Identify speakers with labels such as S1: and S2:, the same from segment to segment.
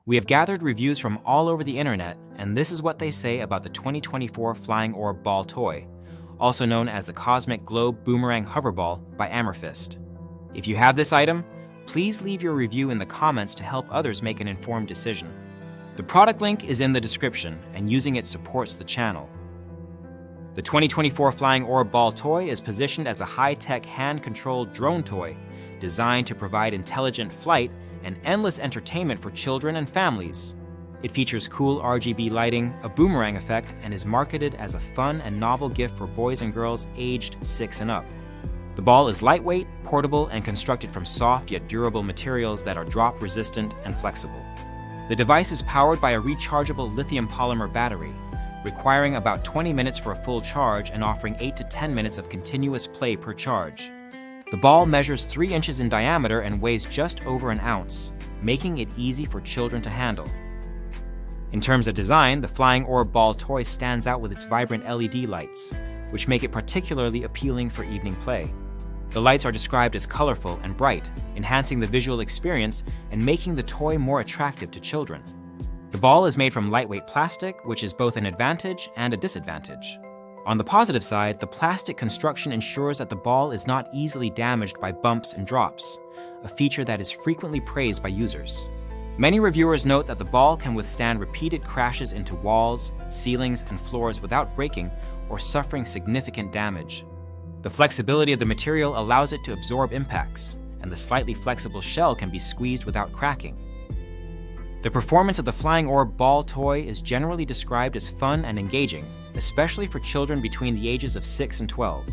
S1: We have gathered reviews from all over the internet, and this is what they say about the 2024 Flying Orb Ball Toy, also known as the Cosmic Globe Boomerang Hoverball by Amethyst. If you have this item, please leave your review in the comments to help others make an informed decision. The product link is in the description, and using it supports the channel. The 2024 Flying Orb Ball Toy is positioned as a high-tech hand-controlled drone toy designed to provide intelligent flight and endless entertainment for children and families. It features cool RGB lighting, a boomerang effect, and is marketed as a fun and novel gift for boys and girls aged 6 and up. The ball is lightweight, portable, and constructed from soft yet durable materials that are drop-resistant and flexible. The device is powered by a rechargeable lithium polymer battery, requiring about 20 minutes for a full charge and offering 8 to 10 minutes of continuous play per charge. The ball measures 3 inches in diameter and weighs just over an ounce, making it easy for children to handle. In terms of design, the Flying Orb Ball Toy stands out with its vibrant LED lights, which make it particularly appealing for evening play. The lights are described as colorful and bright, enhancing the visual experience and making the toy more attractive to children. The ball is made from lightweight plastic, which is both an advantage and a disadvantage. On the positive side, the plastic construction ensures that the ball is not easily damaged by bumps and drops, a feature that is frequently praised by users. Many reviewers note that the ball can withstand repeated crashes into walls, ceilings, and floors without breaking or suffering significant damage. The flexibility of the material allows it to absorb impacts, and the slightly flexible shell can be squeezed without cracking. The performance of the Flying Orb Ball Toy is generally described as fun and engaging, especially for children between the ages of 6 and 12.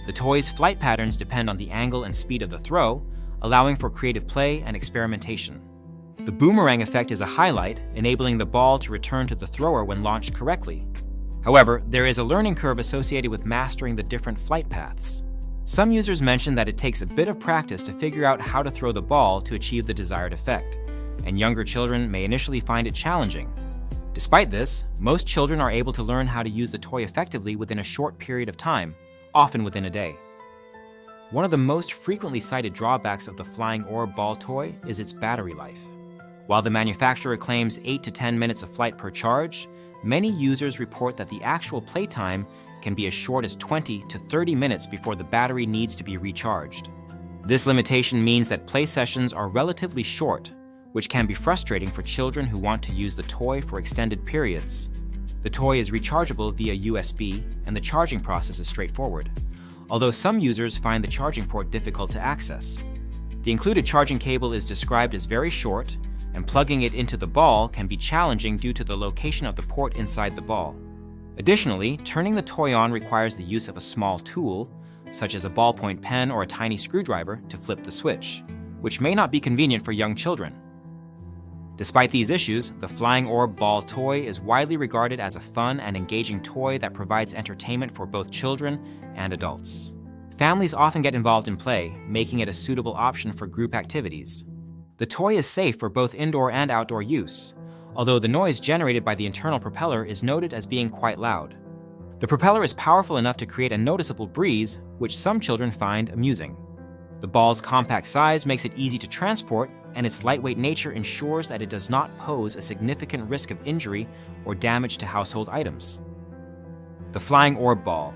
S1: The toy's flight patterns depend on the angle and speed of the throw, allowing for creative play and experimentation. The boomerang effect is a highlight, enabling the ball to return to the thrower when launched correctly. However, there is a learning curve associated with mastering the different flight paths. Some users mention that it takes a bit of practice to figure out how to throw the ball to achieve the desired effect, and younger children may initially find it challenging. Despite this, most children are able to learn how to use the toy effectively within a short period of time, often within a day. One of the most frequently cited drawbacks of the Flying Orb Ball Toy is its battery life. While the manufacturer claims 8 to 10 minutes of flight per charge, many users report that the actual playtime can be as short as 20 to 30 minutes before the battery needs to be recharged. This limitation means that play sessions are relatively short, which can be frustrating for children who want to use the toy for extended periods. The toy is rechargeable via USB, and the charging process is straightforward, although some users find the charging port difficult to access. The included charging cable is described as very short, and plugging it into the ball can be challenging due to the location of the port inside the ball. Additionally, turning the toy on requires the use of a small tool, such as a ballpoint pen or a tiny screwdriver, to flip the switch, which may not be convenient for young children. Despite these issues, the Flying Orb Ball Toy is widely regarded as a fun and engaging toy that provides entertainment for both children and adults. Families often get involved in play, making it a suitable option for group activities. The toy is safe for both indoor and outdoor use, although the noise generated by the internal propeller is noted as being quite loud. The propeller is powerful enough to create a noticeable breeze, which some children find amusing. The ball's compact size makes it easy to transport, and its lightweight nature ensures that it does not pose a significant risk of injury or damage to household items. The Flying Orb Ball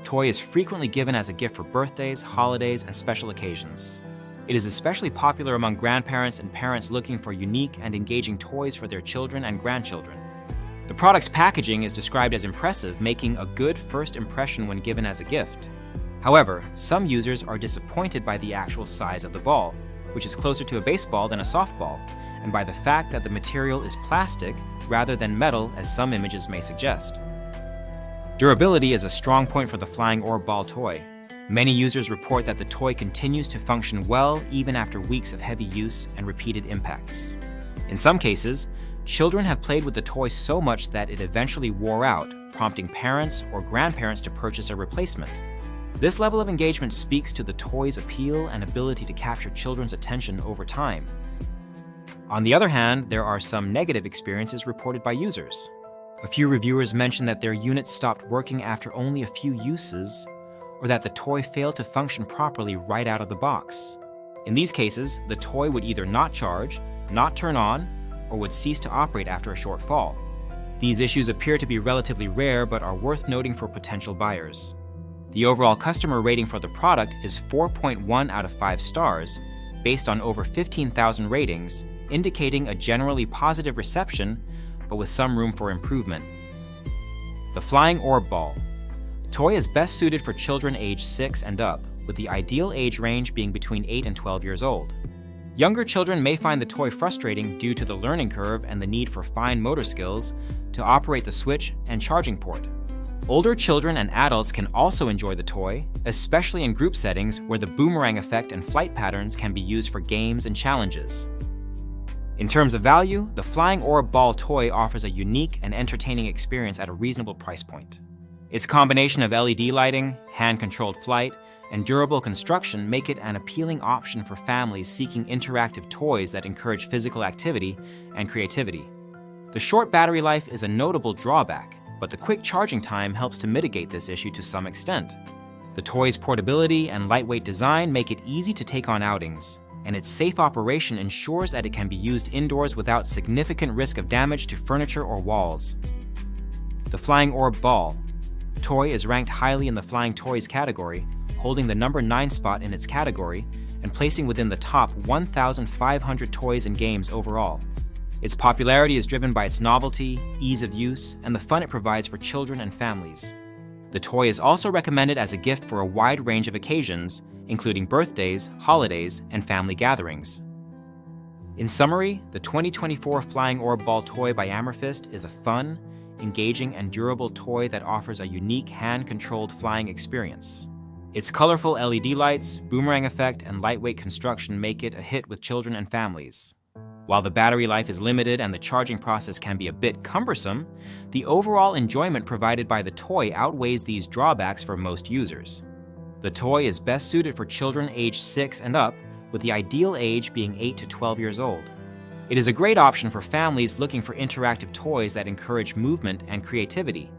S1: Toy is frequently given as a gift for birthdays, holidays, and special occasions. It is especially popular among grandparents and parents looking for unique and engaging toys for their children and grandchildren. The product's packaging is described as impressive, making a good first impression when given as a gift. However, some users are disappointed by the actual size of the ball, which is closer to a baseball than a softball, and by the fact that the material is plastic rather than metal, as some images may suggest. Durability is a strong point for the Flying Orb Ball Toy. Many users report that the toy continues to function well even after weeks of heavy use and repeated impacts. In some cases, children have played with the toy so much that it eventually wore out, prompting parents or grandparents to purchase a replacement. This level of engagement speaks to the toy's appeal and ability to capture children's attention over time. On the other hand, there are some negative experiences reported by users. A few reviewers mentioned that their unit stopped working after only a few uses, or that the toy failed to function properly right out of the box. In these cases, the toy would either not charge, not turn on, or would cease to operate after a short fall. These issues appear to be relatively rare but are worth noting for potential buyers. The overall customer rating for the product is 4.1 out of 5 stars, based on over 15,000 ratings, indicating a generally positive reception, but with some room for improvement. The Flying Orb Ball toy is best suited for children aged 6 and up, with the ideal age range being between 8 and 12 years old. Younger children may find the toy frustrating due to the learning curve and the need for fine motor skills to operate the switch and charging port. Older children and adults can also enjoy the toy, especially in group settings where the boomerang effect and flight patterns can be used for games and challenges. In terms of value, the Flying Orb Ball toy offers a unique and entertaining experience at a reasonable price point. Its combination of LED lighting, hand-controlled flight, and durable construction make it an appealing option for families seeking interactive toys that encourage physical activity and creativity. The short battery life is a notable drawback, but the quick charging time helps to mitigate this issue to some extent. The toy's portability and lightweight design make it easy to take on outings, and its safe operation ensures that it can be used indoors without significant risk of damage to furniture or walls. The Flying Orb Ball toy is ranked highly in the Flying Toys category, holding the number 9 spot in its category and placing within the top 1,500 toys and games overall. Its popularity is driven by its novelty, ease of use, and the fun it provides for children and families. The toy is also recommended as a gift for a wide range of occasions, including birthdays, holidays, and family gatherings. In summary, the 2024 Flying Orb Ball toy by Amethyst is a fun, engaging, and durable toy that offers a unique hand-controlled flying experience. Its colorful LED lights, boomerang effect, and lightweight construction make it a hit with children and families. While the battery life is limited and the charging process can be a bit cumbersome, the overall enjoyment provided by the toy outweighs these drawbacks for most users. The toy is best suited for children aged 6 and up, with the ideal age being 8 to 12 years old. It is a great option for families looking for interactive toys that encourage movement and creativity.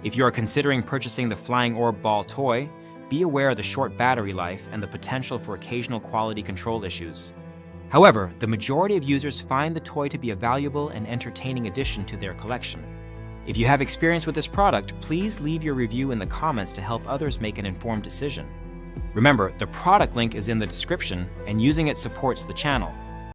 S1: If you are considering purchasing the Flying Orb Ball toy, be aware of the short battery life and the potential for occasional quality control issues. However, the majority of users find the toy to be a valuable and entertaining addition to their collection. If you have experience with this product, please leave your review in the comments to help others make an informed decision. Remember, the product link is in the description, and using it supports the channel.